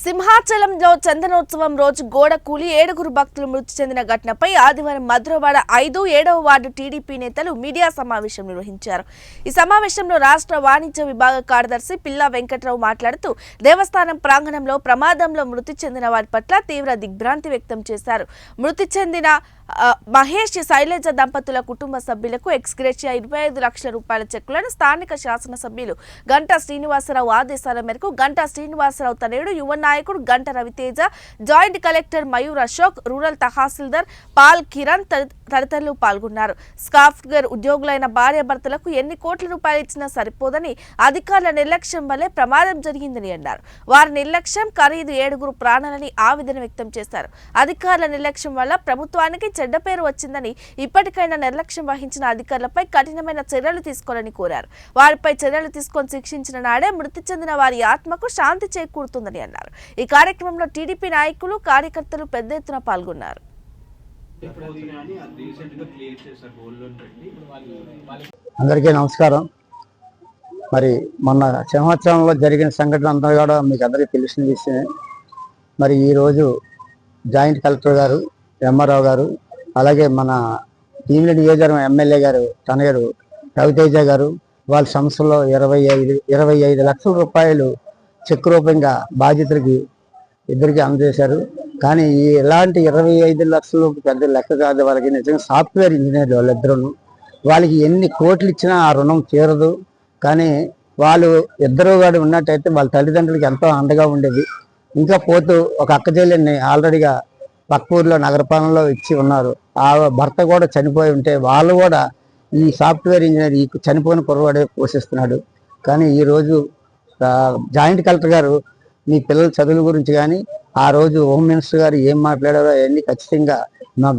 సింహాచలంలో చందనోత్సవం రోజు గోడ కూలి 7 భక్తులు మృతి చెందిన ఘటనపై ఆదివారం మధురవాడ 5, 7వ వార్డు టీడీపీ నేతలు మీడియా సమావేశం నిర్వహించారు. ఈ సమావేశంలో రాష్ట్ర వాణిజ్య విభాగ కార్యదర్శి పిల్లా వెంకట్రావు మాట్లాడుతూ దేవస్థానం ప్రాంగణంలో ప్రమాదంలో మృతి చెందిన వారి పట్ల తీవ్ర దిగ్భ్రాంతి వ్యక్తం చేశారు. మృతి చెందిన మహేష్, శైలజ దంపతుల కుటుంబ సభ్యులకు ఎక్స్గ్రేషియా 25 లక్షల రూపాయల చెక్కులను స్థానిక శాసనసభ్యులు గంటా శ్రీనివాసరావు ఆదేశాల మేరకు గంటా శ్రీనివాసరావు తనయుడు యువ నాయకుడు Ganta Raviteja, joint collector Mayur Ashok, rural తహసీల్దార్ పాల్ కిరణ్ తదితరులు పాల్గొన్నారు. సాఫ్ట్వేర్ ఉద్యోగులైన భార్యాభర్తలకు ఎన్ని కోట్ల రూపాయలు ఇచ్చినా సరిపోదని, అధికారుల నిర్లక్ష్యం వల్లే ప్రమాదం జరిగిందని అన్నారు. వారి నిర్లక్ష్యం ఖరీదు 7 ప్రాణాలని ఆవేదన వ్యక్తం చేశారు. అధికారుల నిర్లక్ష్యం వల్ల ప్రభుత్వానికి చెడ్డ పేరు వచ్చిందని, ఇప్పటికైనా నిర్లక్ష్యం వహించిన అధికారులపై కఠినమైన చర్యలు తీసుకోవాలని కోరారు. వారిపై చర్యలు తీసుకొని శిక్షించిన నాడే మృతి చెందిన వారి ఆత్మకు శాంతి చేకూరుతుందని అన్నారు. ఈ కార్యక్రమంలో టీడీపీ నాయకులు, కార్యకర్తలు పెద్ద ఎత్తున పాల్గొన్నారు. అందరికీ నమస్కారం. మరి మొన్న సింహాచలంలో జరిగిన సంఘటన అంతా కూడా మీకు అందరికీ తెలిసిన విషయమే. మరి ఈరోజు జాయింట్ కలెక్టర్ గారు, ఎంఆర్ఓ గారు, అలాగే మన భీమిలి నియోజకవర్గం ఎమ్మెల్యే గారు తనయుడు రవితేజ గారు వాళ్ళ సంస్థలో 25 లక్షల రూపాయలు చెక్ రూపంగా బాధితులకి ఇద్దరికి అందజేశారు. కానీ ఇలాంటి 25 లక్షలు పెద్ద లెక్క కాదు. వాళ్ళకి నిజంగా సాఫ్ట్వేర్ ఇంజనీర్లు వాళ్ళిద్దరూ. వాళ్ళకి ఎన్ని కోట్లు ఇచ్చినా ఆ రుణం తీరదు. కానీ వాళ్ళు ఇద్దరు కూడా ఉన్నట్టయితే వాళ్ళ తల్లిదండ్రులకి ఎంతో అండగా ఉండేది. ఇంకా పోతూ ఒక అక్క చెల్లెల్ని ఆల్రెడీగా పక్క ఊర్లో నగరపాలనలో ఇచ్చి ఉన్నారు. ఆ భర్త కూడా చనిపోయి ఉంటే వాళ్ళు కూడా ఈ సాఫ్ట్వేర్ ఇంజనీర్ ఈ చనిపోయిన కుర్రవాడే పోషిస్తున్నాడు. కానీ ఈరోజు జాయింట్ కలెక్టర్ గారు మీ పిల్లల చదువుల గురించి కానీ ఆ రోజు హోమ్ మినిస్టర్ గారు ఏం మాట్లాడారో అవన్నీ ఖచ్చితంగా మా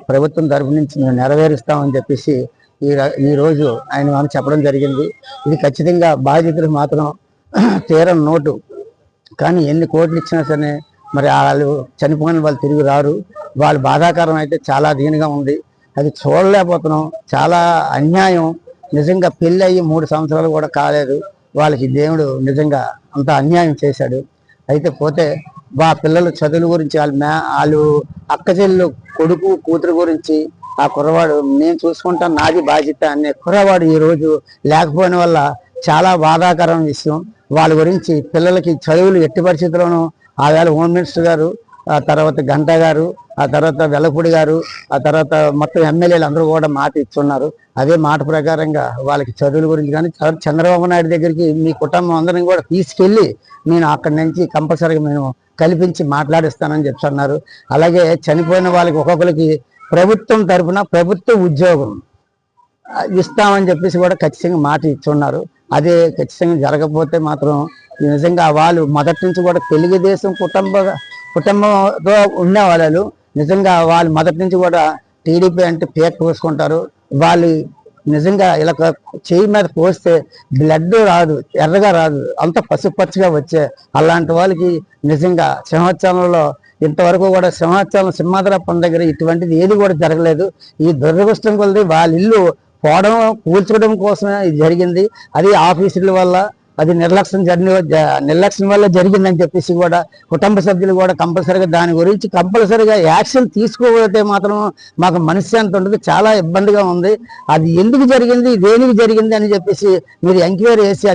ప్రభుత్వం తరఫు నుంచి మేము నెరవేరుస్తామని చెప్పేసి ఈరోజు ఆయన మనం చెప్పడం జరిగింది. ఇది ఖచ్చితంగా బాధ్యతలు మాత్రం తీరని నోటు. కానీ ఎన్ని కోట్లు ఇచ్చినా సరే మరి వాళ్ళు చనిపోయిన వాళ్ళు తిరిగి రారు. వాళ్ళు బాధాకరం అయితే చాలా దీనిగా ఉంది. అది చూడలేకపోతున్నాం. చాలా అన్యాయం. నిజంగా పెళ్ళి అయ్యి 3 సంవత్సరాలు కూడా కాలేదు. వాళ్ళకి దేవుడు నిజంగా అంత అన్యాయం చేశాడు. అయితే పోతే మా పిల్లల చదువుల గురించి వాళ్ళు అక్క చెల్లెలు, కొడుకు, కూతురు గురించి ఆ కుర్రవాడు నేను చూసుకుంటాను, నాది బాధ్యత అనే కుర్రవాడు ఈరోజు లేకపోయిన వల్ల చాలా బాధాకరం విషయం. వాళ్ళ గురించి పిల్లలకి చదువులు ఎట్టి పరిస్థితుల్లోనూ ఆ వేళ హోమ్ మినిస్టర్ గారు, ఆ తర్వాత గంటా గారు, ఆ తర్వాత వెల్లపూడి గారు, ఆ తర్వాత మొత్తం ఎమ్మెల్యేలు అందరూ కూడా మాట ఇచ్చున్నారు. అదే మాట ప్రకారంగా వాళ్ళకి చదువుల గురించి కానీ చంద్రబాబు నాయుడు దగ్గరికి మీ కుటుంబం అందరినీ కూడా తీసుకెళ్ళి నేను అక్కడి నుంచి కంపల్సరీగా మేము కల్పించి మాట్లాడిస్తానని చెప్తున్నారు. అలాగే చనిపోయిన వాళ్ళకి ఒక్కొక్కరికి ప్రభుత్వం తరఫున ప్రభుత్వ ఉద్యోగం ఇస్తామని చెప్పేసి కూడా ఖచ్చితంగా మాట ఇచ్చున్నారు. అదే ఖచ్చితంగా జరగకపోతే మాత్రం నిజంగా వాళ్ళు మొదటి నుంచి కూడా తెలుగుదేశం కుటుంబంతో ఉన్న వాళ్ళు నిజంగా వాళ్ళు మొదటి నుంచి కూడా టీడీపీ అంటే పేక పోసుకుంటారు. వాళ్ళు నిజంగా ఇలా చేయి మీద పోస్తే బ్లడ్ రాదు, ఎర్రగా రాదు, అంత పసుపచ్చగా వచ్చే అలాంటి వాళ్ళకి నిజంగా సింహాచలంలో ఇంతవరకు కూడా సింహాద్రప్పం దగ్గర ఇటువంటిది ఏది కూడా జరగలేదు. ఈ దురదృష్టం కొలది వాళ్ళ ఇల్లు పోవడం, కూల్చడం కోసమే ఇది జరిగింది. అది ఆఫీసుల వల్ల, అది నిర్లక్ష్యం వల్ల జరిగిందని చెప్పేసి కూడా కుటుంబ సభ్యులు కూడా కంపల్సరీగా దాని గురించి కంపల్సరీగా యాక్షన్ తీసుకోకపోతే మాత్రం మాకు మనశ్శాంతి ఉండదు. చాలా ఇబ్బందిగా ఉంది. అది ఎందుకు జరిగింది, దేనికి జరిగింది అని చెప్పేసి మీరు ఎంక్వైరీ చేసి